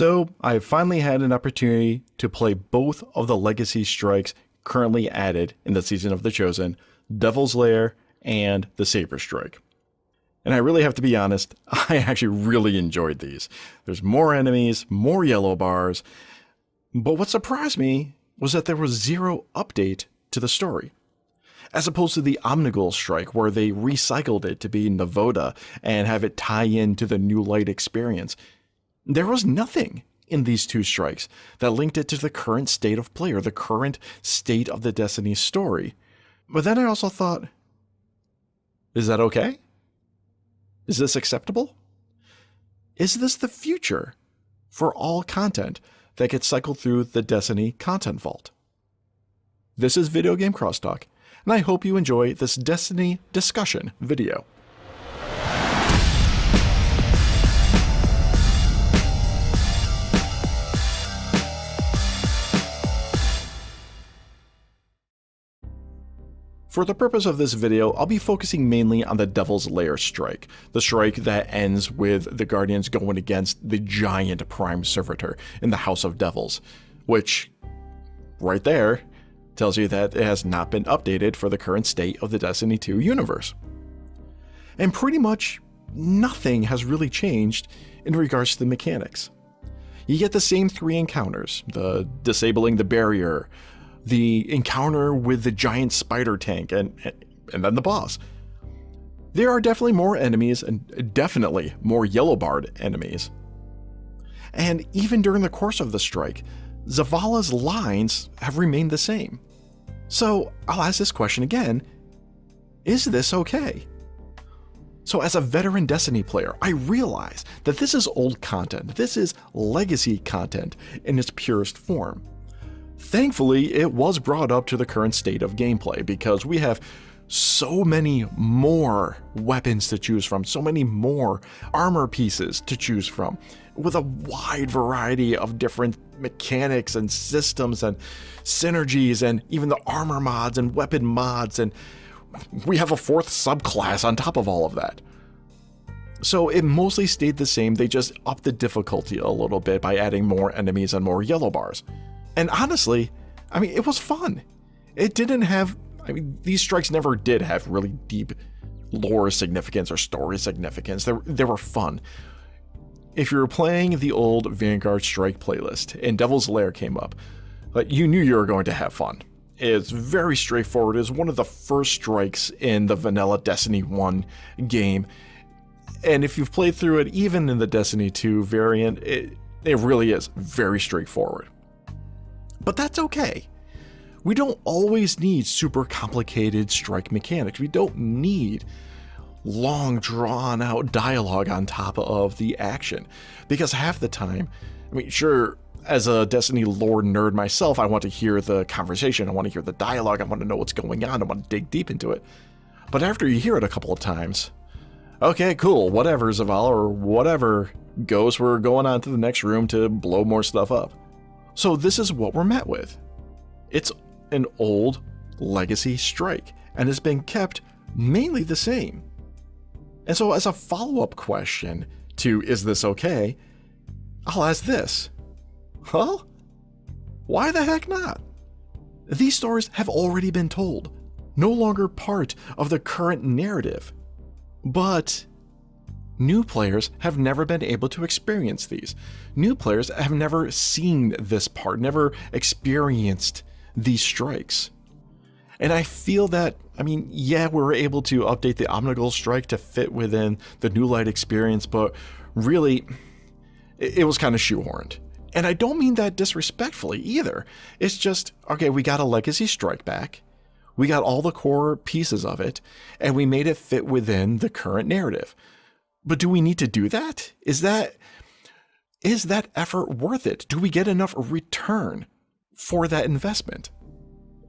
So I finally had an opportunity to play both of the legacy strikes currently added in the Season of the Chosen, Devil's Lair and the Saber Strike. And I really have to be honest, I actually really enjoyed these. There's more enemies, more yellow bars, but what surprised me was that there was zero update to the story. As opposed to the Omnigul Strike, where they recycled it to be Navoda and have it tie in to the New Light experience. There was nothing in these two strikes that linked it to the current state of play or the current state of the Destiny story. But then I also thought, is that okay? Is this acceptable? Is this the future for all content that gets cycled through the Destiny content vault? This is Video Game Crosstalk, and I hope you enjoy this Destiny discussion video. For the purpose of this video, I'll be focusing mainly on the Devil's Lair strike, the strike that ends with the Guardians going against the giant Prime Servitor in the House of Devils, which, right there, tells you that it has not been updated for the current state of the Destiny 2 universe. And pretty much nothing has really changed in regards to the mechanics. You get the same three encounters, the disabling the barrier, the encounter with the giant spider tank, and then the boss. There are definitely more enemies and definitely more yellow barred enemies. And even during the course of the strike, Zavala's lines have remained the same. So I'll ask this question again, is this okay? So as a veteran Destiny player, I realize that this is old content. This is legacy content in its purest form. Thankfully, it was brought up to the current state of gameplay because we have so many more weapons to choose from, so many more armor pieces to choose from, with a wide variety of different mechanics and systems and synergies and even the armor mods and weapon mods, and we have a fourth subclass on top of all of that. So it mostly stayed the same, they just upped the difficulty a little bit by adding more enemies and more yellow bars. And honestly, it was fun. It didn't have, these strikes never did have really deep lore significance or story significance. They were fun. If you were playing the old Vanguard Strike playlist and Devil's Lair came up, you knew you were going to have fun. It's very straightforward. It's one of the first strikes in the vanilla Destiny 1 game. And if you've played through it, even in the Destiny 2 variant, it really is very straightforward. But that's okay. We don't always need super complicated strike mechanics. We don't need long drawn out dialogue on top of the action. Because half the time, sure, as a Destiny lore nerd myself, I want to hear the conversation, I want to hear the dialogue, I want to know what's going on, I want to dig deep into it. But after you hear it a couple of times, okay, cool, whatever, Zavala, or whatever, Ghost, we're going on to the next room to blow more stuff up. So this is what we're met with. It's an old legacy strike, and it's been kept mainly the same. And so as a follow-up question to is this okay, I'll ask this. Well, why the heck not? These stories have already been told, no longer part of the current narrative. But new players have never been able to experience these. New players have never seen this part, never experienced these strikes. And I feel that, yeah, we were able to update the Omnigul strike to fit within the New Light experience, but really, it was kind of shoehorned. And I don't mean that disrespectfully either. It's just, okay, we got a legacy strike back, we got all the core pieces of it, and we made it fit within the current narrative. But do we need to do that? Is that effort worth it? Do we get enough return for that investment?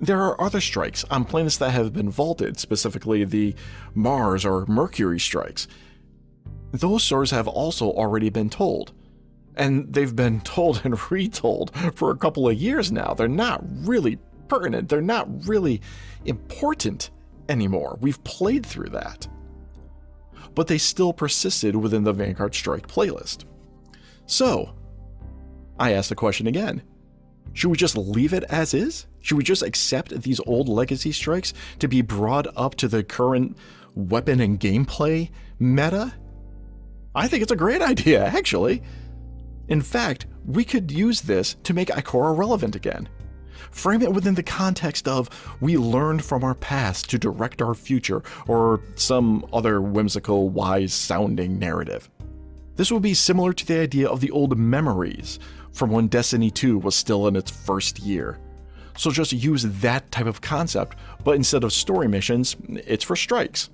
There are other strikes on planets that have been vaulted, specifically the Mars or Mercury strikes. Those stories have also already been told. And they've been told and retold for a couple of years now. They're not really pertinent. They're not really important anymore. We've played through that. But they still persisted within the Vanguard Strike playlist. So, I ask the question again. Should we just leave it as is? Should we just accept these old legacy strikes to be brought up to the current weapon and gameplay meta? I think it's a great idea, actually. In fact, we could use this to make Ikora relevant again. Frame it within the context of we learned from our past to direct our future, or some other whimsical, wise-sounding narrative. This would be similar to the idea of the old memories from when Destiny 2 was still in its first year. So just use that type of concept, but instead of story missions, it's for strikes.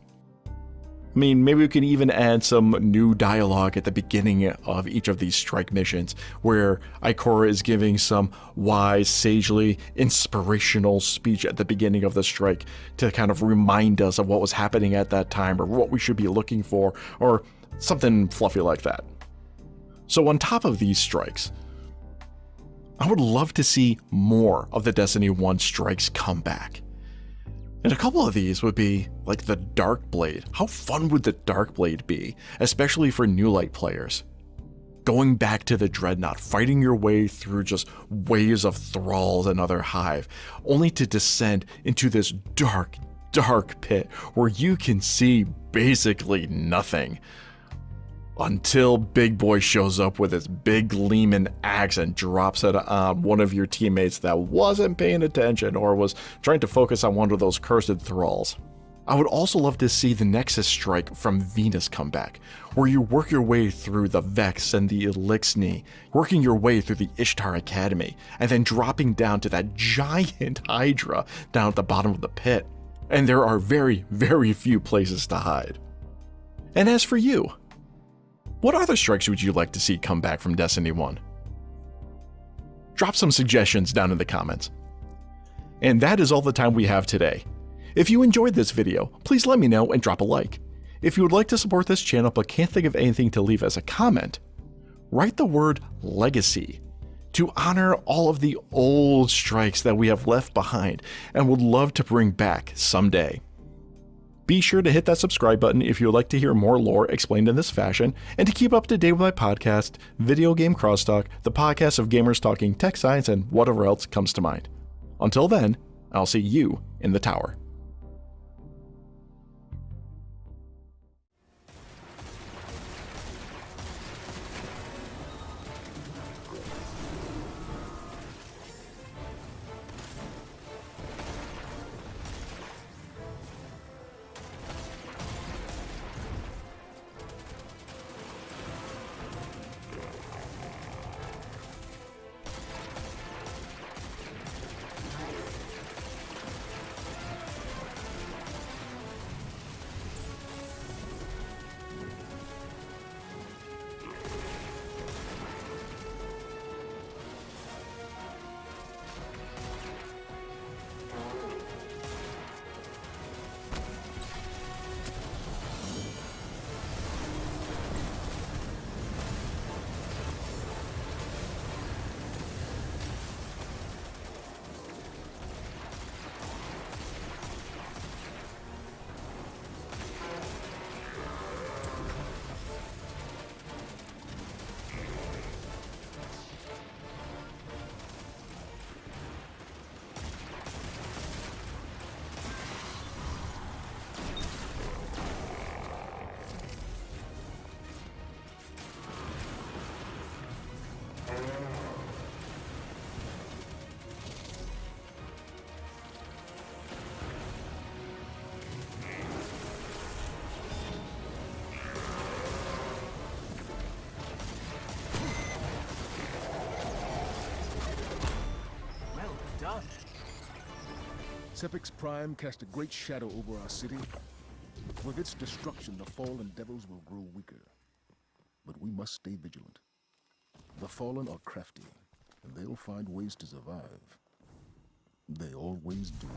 I mean, maybe we can even add some new dialogue at the beginning of each of these strike missions, where Ikora is giving some wise, sagely inspirational speech at the beginning of the strike to kind of remind us of what was happening at that time, or what we should be looking for, or something fluffy like that. So on top of these strikes, I would love to see more of the Destiny 1 strikes come back. And a couple of these would be like the Dark Blade. How fun would the Dark Blade be, especially for New Light players? Going back to the Dreadnought, fighting your way through just waves of thralls and other hive, only to descend into this dark, dark pit where you can see basically nothing. Until Big Boy shows up with his big gleaming axe and drops it on one of your teammates that wasn't paying attention or was trying to focus on one of those cursed thralls. I would also love to see the Nexus strike from Venus come back, where you work your way through the Vex and the Elixni, working your way through the Ishtar Academy, and then dropping down to that giant Hydra down at the bottom of the pit. And there are very, very few places to hide. And as for you, what other strikes would you like to see come back from Destiny 1? Drop some suggestions down in the comments. And that is all the time we have today. If you enjoyed this video, please let me know and drop a like. If you would like to support this channel but can't think of anything to leave as a comment, write the word legacy to honor all of the old strikes that we have left behind and would love to bring back someday. Be sure to hit that subscribe button if you would like to hear more lore explained in this fashion, and to keep up to date with my podcast, Video Game Crosstalk, the podcast of gamers talking tech science and whatever else comes to mind. Until then, I'll see you in the tower. Sepix Prime cast a great shadow over our city. With its destruction, the fallen devils will grow weaker. But we must stay vigilant. The fallen are crafty, and they'll find ways to survive. They always do.